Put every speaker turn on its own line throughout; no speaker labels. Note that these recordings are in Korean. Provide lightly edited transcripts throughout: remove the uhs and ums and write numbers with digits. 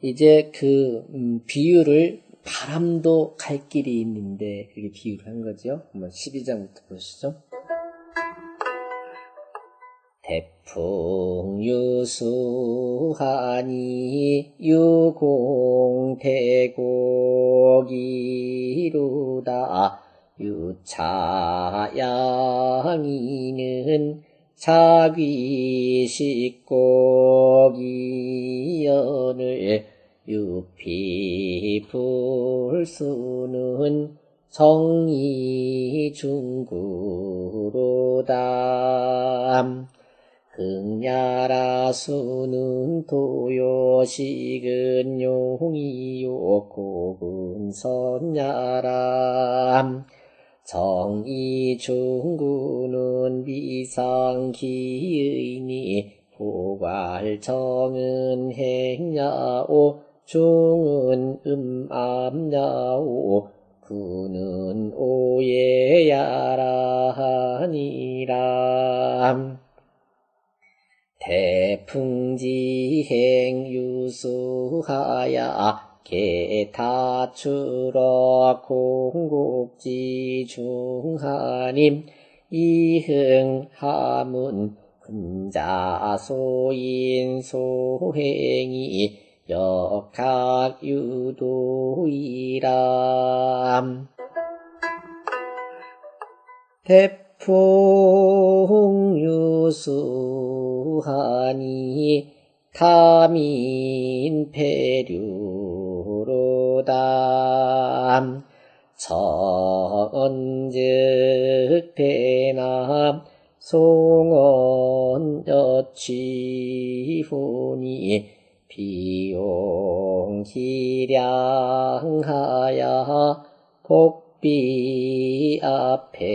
이제 비유를 바람도 갈 길이 있는데 그렇게 비유를 한 거죠. 한번 12장부터 보시죠. 태풍 유수하니 유공태곡이루다 유차양이는 자귀식곡이연을 유피불수는 성이중구로다. 극야라수는 도요식은 용이요 곡은 선야람 정이중구는 비상기의니 보괄정은 행야오 중은 암야오 구는 오예야라하니라. 태풍지행 유수하야 개타추러 공곡지 중하님 이흥하문 군자소인 소행이 역학유도이람. 태풍유수하니 타민폐류로다. 천즉 대남 송언여취훈이 비용기량하야 복비 앞에로다.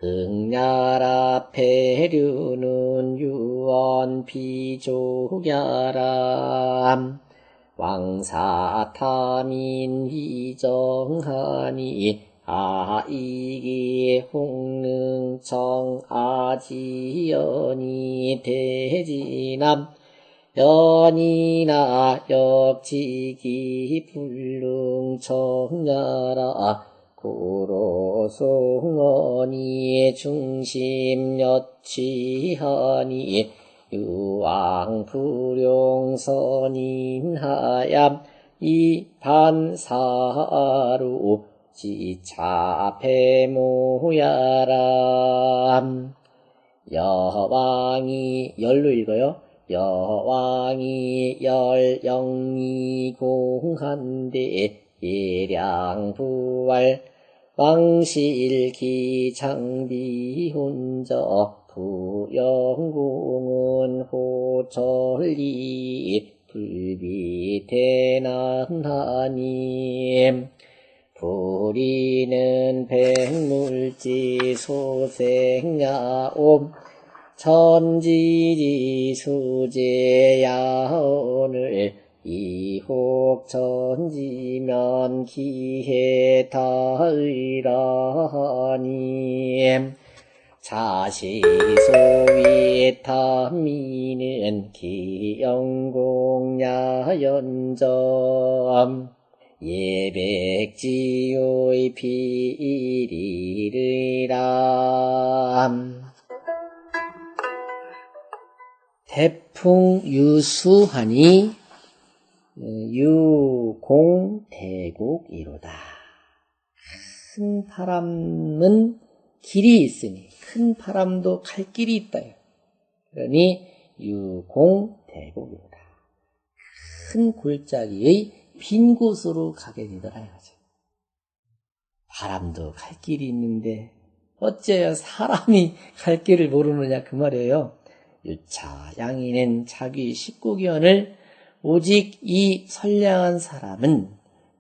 극야라 폐류는 유언 비조야람 왕사타민 위정하니 아이기 홍능청 아지연이 대진남 연이나 역지기 불능청야라 고로송언이 중심여취하니 유왕불용선인하얌 이반사루 지차배모야람. 여왕이 열로 읽어요. 여왕이 열영리공한데 예량부활 왕실기장비혼저 부영공은 호철리 불비대난하님. 부리는 백물지 소생야옴 천지지 수제야오늘 이혹천지면 기해다의라님. 자시소위탐미는 기영공야연점 예백지요의 비리르람. 태풍 유수하니 유공대곡이로다. 큰 바람은 길이 있으니 큰 바람도 갈 길이 있다. 그러니 유공대곡이로다. 큰 골짜기의 빈 곳으로 가게 되더라 이거죠. 바람도 갈 길이 있는데 어째야 사람이 갈 길을 모르느냐 그 말이에요. 유차 양이는 자기 식구견을 오직 이 선량한 사람은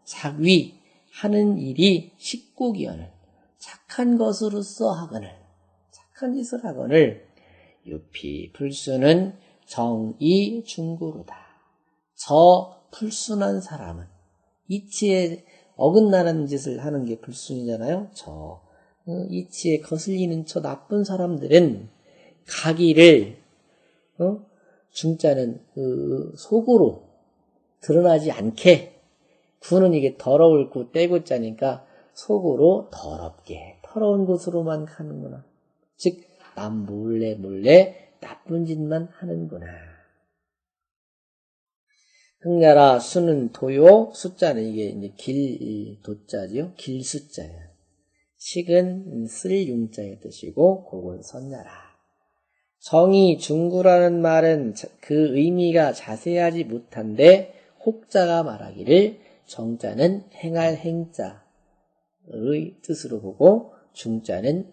자기 하는 일이 식구견을 착한 것으로서 하거늘 착한 짓을 하거늘 유피 불수는 정의 중구로다. 저 불순한 사람은 이치에 어긋나는 짓을 하는 게 불순이잖아요. 이치에 거슬리는 저 나쁜 사람들은 가기를 중자는 속으로 드러나지 않게, 구는 이게 더러울 구 떼고 자니까 속으로 더럽게 더러운 곳으로만 가는구나. 즉 남 몰래 나쁜 짓만 하는구나. 흥냐라 수는 도요, 숫자는 이게 이제 도자지요. 길숫자예요. 식은 쓸 융자의 뜻이고 곡은 선냐라. 정이 중구라는 말은 그 의미가 자세하지 못한데 혹자가 말하기를 정자는 행할 행자의 뜻으로 보고 중자는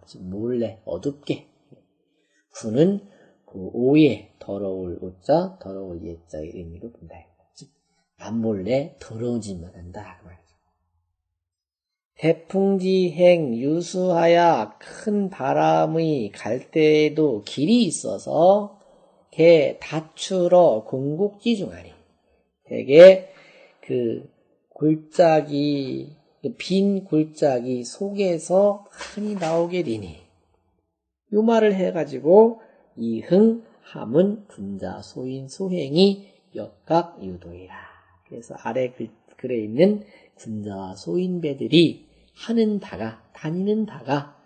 즉 몰래 어둡게, 구는 그 오예 더러울 오자 더러울 예자의 의미로 본다. 즉 남몰래 더러운 짓만 한다 그 말이죠. 대풍지행 유수하야 큰 바람의 갈 때에도 길이 있어서 개 다추러 공곡지중하니. 되게 그 골짜기, 빈 골짜기 속에서 흔히 나오게 되니. 요 말을 해가지고 이흥 함은 군자 소인 소행이 역각 유도이라. 그래서 아래 글에 있는 군자와 소인배들이 하는 바가, 다니는 바가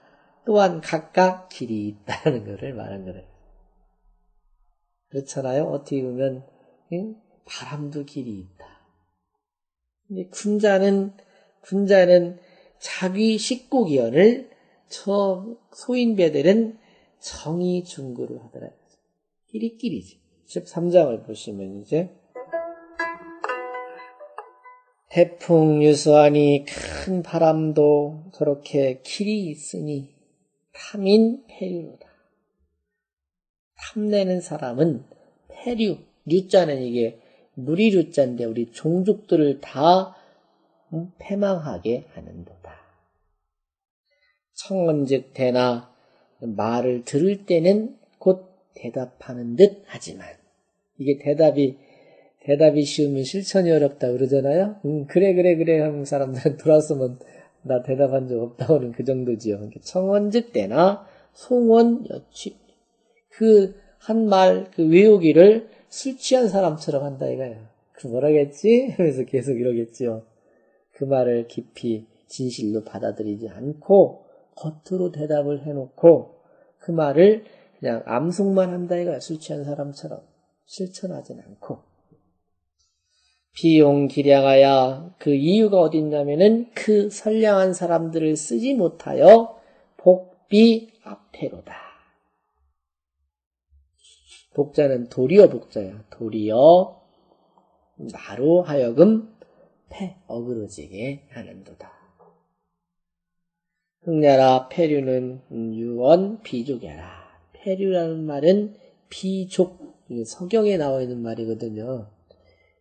또한 각각 길이 있다는 것을 말한 거예요. 그렇잖아요. 어떻게 보면 바람도 길이 있다. 근데 군자는 자기 식구기원을 저 소인배들은 정의 중구를 하더라. 끼리끼리지. 13장을 보시면 이제 태풍 유수하니 큰 바람도 저렇게 길이 있으니 탐인 폐류로다. 탐내는 사람은 폐류, 류자는 이게 무리류자인데 우리 종족들을 다 패망하게 하는도다. 청언즉 대나 말을 들을 때는 곧 대답하는 듯 하지만 이게 대답이 쉬우면 실천이 어렵다 그러잖아요. 그래 하는 사람들은 돌아서면 나 대답한 적 없다고는 그 정도지요. 청언즉 대나 송원 여취 그 한 말 그 외우기를 술 취한 사람처럼 한다 이거예요. 그 뭐라겠지? 하면서 계속 이러겠지요. 그 말을 깊이 진실로 받아들이지 않고 겉으로 대답을 해놓고 그 말을 그냥 암송만 한다 이거야. 술 취한 사람처럼 실천하진 않고. 비용기량하여 그 이유가 어디 있냐면은 그 선량한 사람들을 쓰지 못하여 복비 앞태로다. 복자는 도리어 복자야. 도리어 나로 하여금 어그러지게 하는도다. 흥냐라 폐류는 유언 비족이라. 폐류라는 말은 비족, 서경에 나와 있는 말이거든요.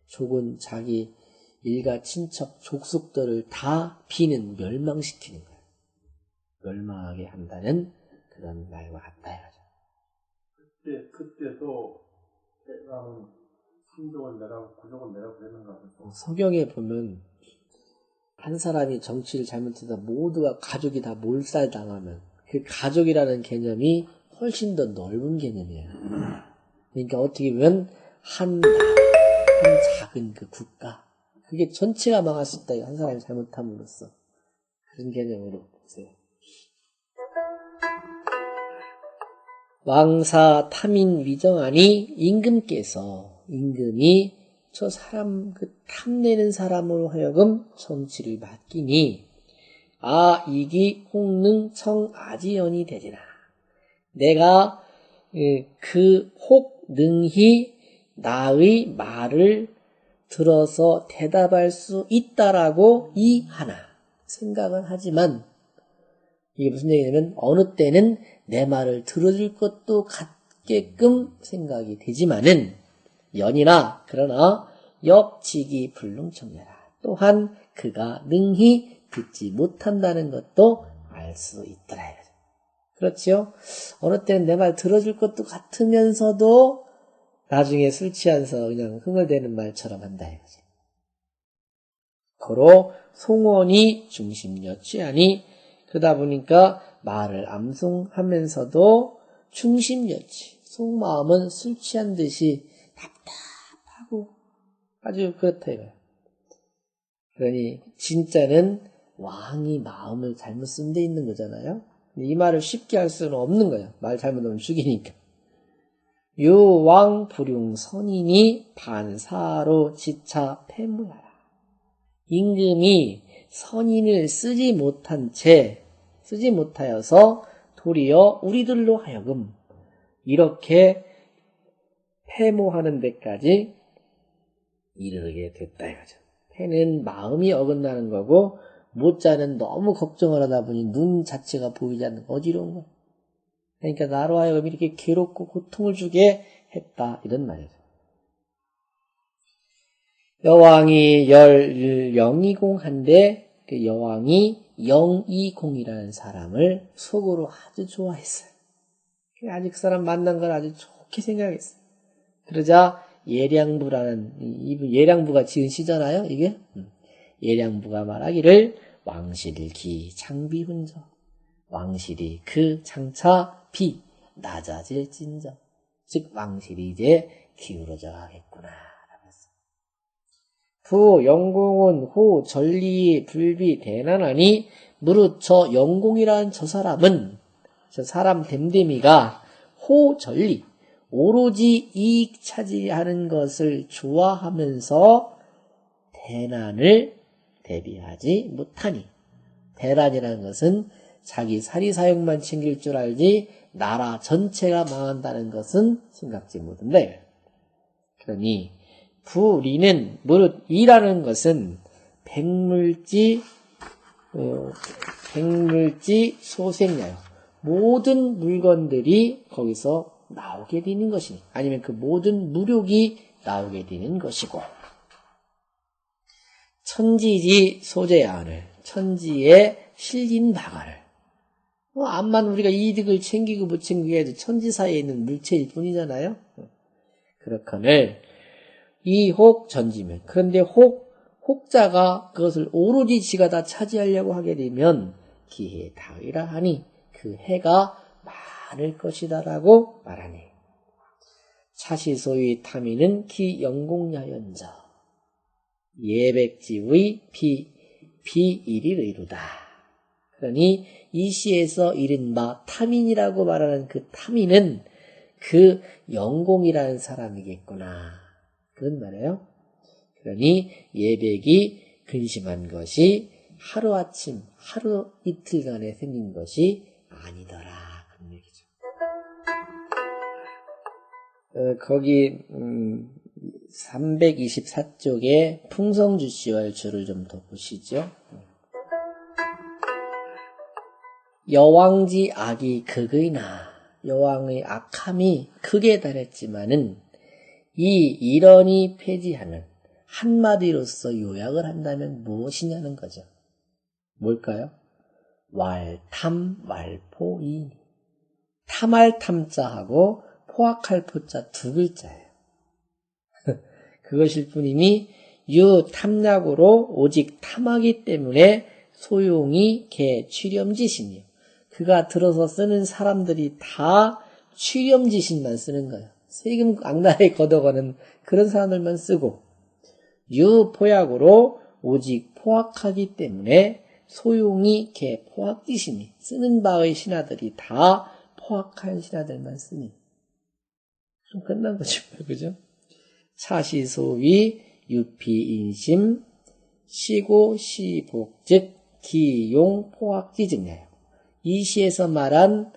족은 자기 일가 친척 족속들을 다 비는 멸망시키는 거예요. 멸망하게 한다는 그런 말과 같다.
그때도 나는 3족을 내라고 9족을 내라고 그랬는가 보죠.
서경에 보면 한 사람이 정치를 잘못해서 모두가 가족이 다 몰살당하면 그 가족이라는 개념이 훨씬 더 넓은 개념이에요. 그러니까 어떻게 보면 한 작은 그 국가 그게 전체가 망할 수 있다. 한 사람이 잘못함으로써 그런 개념으로 보세요. 왕사 탐인 위정하니 임금이 저 사람 그 탐내는 사람으로 하여금 정치를 맡기니 이기 홍능 청아지연이 되지나. 내가 그 혹능히 나의 말을 들어서 대답할 수 있다라고 하나 생각은 하지만 이게 무슨 얘기냐면 어느 때는 내 말을 들어줄 것도 같게끔 생각이 되지만은 연이나 그러나 역지기 불능청ня라. 또한 그가 능히 듣지 못한다는 것도 알 수 있더라. 그렇지요? 어느 때는 내 말 들어줄 것도 같으면서도 나중에 술 취해서 그냥 흥얼대는 말처럼 한다 이거지. 고로 송원이 중심여취하니 그러다 보니까 말을 암송하면서도 중심여취 속마음은 술 취한 듯이 답답하고 아주 그렇다 이거예요. 그러니 진짜는 왕이 마음을 잘못 쓴 데 있는 거잖아요. 이 말을 쉽게 할 수는 없는 거예요. 말 잘못하면 죽이니까. 요왕 불용 선인이 반사로 지차 패무하라. 임금이 선인을 쓰지 못하여서 도리어 우리들로 하여금 이렇게 패모하는 데까지 이르게 됐다 이거죠. 패는 마음이 어긋나는 거고 모자는 너무 걱정을 하다 보니 눈 자체가 보이지 않는 어지러운 거예요. 그러니까 나로 하여금 이렇게 괴롭고 고통을 주게 했다 이런 말이죠. 여왕이 영이공한데 그 여왕이 영이공이라는 사람을 속으로 아주 좋아했어요. 아직 그 사람 만난 걸 아주 좋게 생각했어요. 그러자 예량부라는 예량부가 지은 시잖아요. 이게 예량부가 말하기를 왕실기 장비훈저 왕실이 그 장차 비 낮아질진저 즉 왕실이 이제 기울어져 가겠구나. 부 영공은 호 전리 불비 대난하니 무릇 저 영공이라는 저 사람은 저 사람 댐댐이가 호 전리 오로지 이익 차지하는 것을 좋아하면서 대난을 대비하지 못하니 대난이라는 것은 자기 사리사욕만 챙길 줄 알지 나라 전체가 망한다는 것은 생각지 못한다. 그러니 부리는 무릇 이라는 것은 백물지 소생야요. 모든 물건들이 거기서 나오게 되는 것이니 아니면 그 모든 무력이 나오게 되는 것이고 천지지 소재야를 천지에 실린 바가를 암만 우리가 이득을 챙기고 못 챙기게 해도 천지 사이에 있는 물체일 뿐이잖아요. 그렇거늘 이혹 전지면 그런데 혹자가 그것을 오로지 지가 다 차지하려고 하게 되면 기해 다위라 하니 그 해가 많을 것이다라고 말하니 차시소위 탐이는 기 영공야연자 예백지의 비일일 의루다. 그러니 이 시에서 이른바 탐인이라고 말하는 그 탐인은 그 영공이라는 사람이겠구나. 그런 말이에요. 그러니 예백이 근심한 것이 하루아침, 하루 이틀간에 생긴 것이 아니더라. 그런 얘기죠. 거기 324쪽에 풍성주시월 줄을 좀 더 보시죠. 여왕지 악이 극의나 여왕의 악함이 극에 달했지만은 이 일언이 폐지하는 한마디로서 요약을 한다면 무엇이냐는 거죠. 뭘까요? 왈탐 왈포이 탐할 탐자하고 포악할 포자 두 글자예요. 그것일 뿐이니 유 탐약으로 오직 탐하기 때문에 소용이 개 취렴지신이요. 그가 들어서 쓰는 사람들이 다 취렴지신만 쓰는 거예요. 세금 악나라에 걷어가는 그런 사람들만 쓰고 유포약으로 오직 포악하기 때문에 소용이 개 포악지신이 쓰는 바의 신하들이 다 포악한 신하들만 쓰니 좀 끝난 거죠. 그죠? 차시소위 유피인심 시고 시복 즉 기용 포악지 증야요. 이 시에서 말한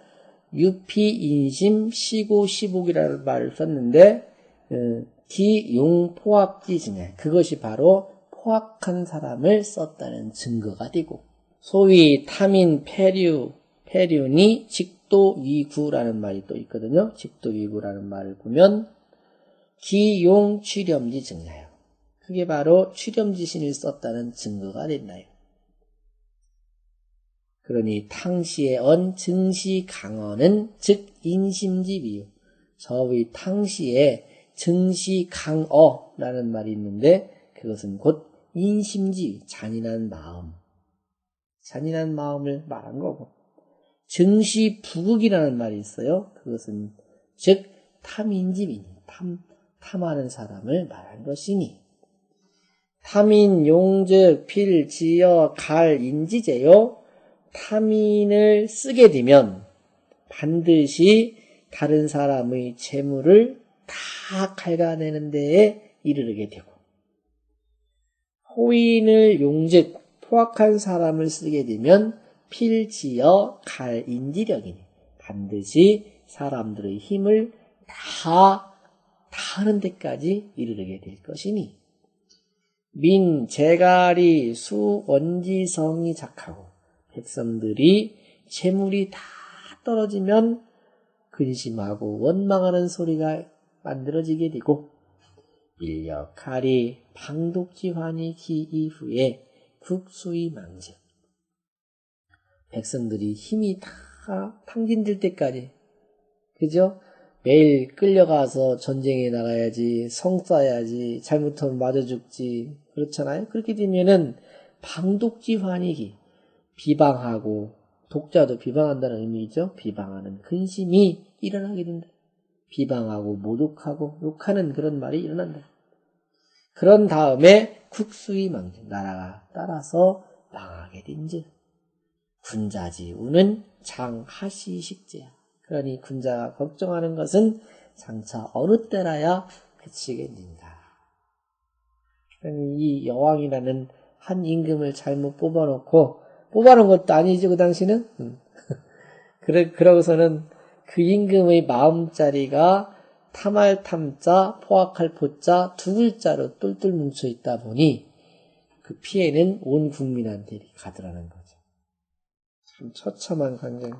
유피인심 시고 시복이라는 말을 썼는데 기용 포악지 증야 그것이 바로 포악한 사람을 썼다는 증거가 되고 소위 탐인 폐륜이 직도위구라는 말이 또 있거든요. 직도위구라는 말을 보면 기용 취렴지 증야요. 그게 바로 취렴지신을 썼다는 증거가 됐나요? 그러니 탕시의 언 증시 강언은 즉 인심지비유. 저의 탕시에 증시 강어라는 말이 있는데 그것은 곧 인심지 잔인한 마음을 말한 거고 증시 부극이라는 말이 있어요. 그것은 즉 탐인지이니 탐하는 사람을 말한 것이니 탐인 용즉 필 지어 갈 인지제요. 탐인을 쓰게 되면 반드시 다른 사람의 재물을 다 갉아내는 데에 이르게 되고 호인을 용즉 포악한 사람을 쓰게 되면 필지어 갈 인지력이니 반드시 사람들의 힘을 다 하는 데까지 이르게 될 것이니 민 재갈이 수 원지성이 작하고 백성들이 재물이 다 떨어지면 근심하고 원망하는 소리가 만들어지게 되고 인력칼이 방독지환이 기 이후에 국수의 망즉 백성들이 힘이 다 탕진될 때까지 그죠? 매일 끌려가서 전쟁에 나가야지 성 쌓아야지 잘못하면 맞아 죽지 그렇잖아요. 그렇게 되면은 방독지환이기 비방하고 독자도 비방한다는 의미죠. 비방하는 근심이 일어나게 된다. 비방하고 모독하고 욕하는 그런 말이 일어난다. 그런 다음에 국수의 망정 나라가 따라서 망하게 된즉 군자지우는 장하시식제야. 그러니 군자가 걱정하는 것은 장차 어느 때라야 그치겠는가. 그러니 이 여왕이라는 한 임금을 잘못 뽑아놓은 것도 아니지 그 당시는. 그러고서는 그 임금의 마음자리가 탐할 탐자, 포악할 포자 두 글자로 똘똘 뭉쳐 있다 보니 그 피해는 온 국민한테 가더라는 거죠. 참 처참한 광경.